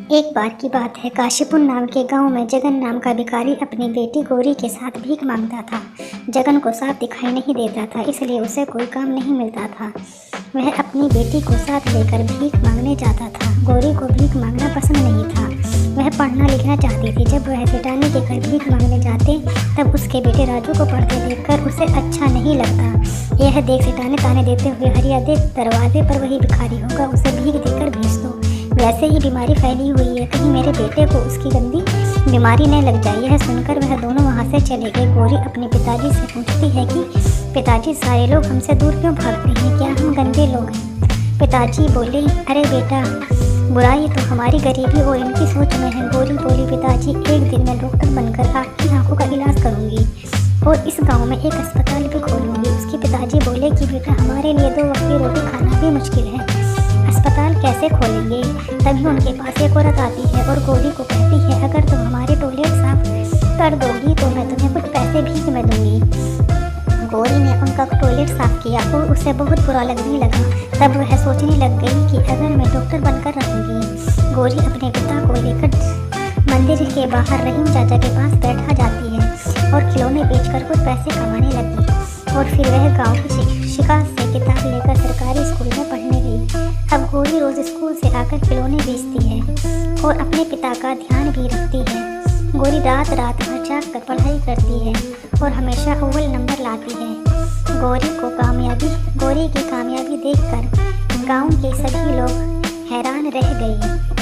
एक बार की बात है, काशीपुर नाम के गांव में जगन नाम का भिखारी अपनी बेटी गौरी के साथ भीख मांगता था। जगन को साफ दिखाई नहीं देता था, इसलिए उसे कोई काम नहीं मिलता था। वह अपनी बेटी को साथ लेकर भीख मांगने जाता था। गौरी को भीख मांगना पसंद नहीं था, वह पढ़ना लिखना चाहती थी। जब वह सेठानी के घर भीख मांगने जाते तब उसके बेटे राजू को पढ़ते देखकर उसे अच्छा नहीं लगता। यह देख सेठानी ताने देते हुए, हरिया देख दरवाजे पर वही भिखारी होगा, उसे भीख देकर भेज दो। वैसे ही बीमारी फैली हुई है, कहीं मेरे बेटे को उसकी गंदी बीमारी न लग जाए। यह सुनकर वह दोनों वहाँ से चले गए। गौरी अपने पिताजी से पूछती है कि पिताजी, सारे लोग हमसे दूर क्यों भागते हैं, क्या हम गंदे लोग हैं? पिताजी बोले, अरे बेटा, बुराई तो हमारी गरीबी और इनकी सोच में है। गौरी बोली, पिताजी, एक दिन मैं डॉक्टर बनकर आपकी आंखों का इलाज करूँगी और इस गाँव में एक अस्पताल भी खोलूँगी। उसके पिताजी बोले कि बेटा, हमारे लिए 2 वक्त की रोटी खाना भी मुश्किल है, अस्पताल कैसे खोलेंगे? तभी उनके पास एक औरत आती है और गौरी को कहती है, अगर तुम हमारे टॉयलेट साफ कर दोगी तो मैं तुम्हें कुछ पैसे भीख में दूंगी। गौरी ने उनका टॉयलेट साफ किया और उसे बहुत बुरा लगने लगा। तब वह सोचने लग गई कि अगर मैं डॉक्टर बनकर रहूँगी। गौरी अपने पिता को लेकर मंदिर के बाहर रहीम चाचा के पास बैठा जाती है और खिलौने बेचकर कुछ पैसे कमाने लगी। और फिर वह गाँव की शिक्षिका से किताब लेकर सरकारी स्कूल में पढ़ने गई। अब गौरी रोज स्कूल से आकर खिलौने बेचती है और अपने पिता का ध्यान भी रखती है। गौरी रात रात भर जाग कर पढ़ाई करती है और हमेशा अव्वल नंबर लाती है। गौरी की कामयाबी देखकर गांव के सभी लोग हैरान रह गए।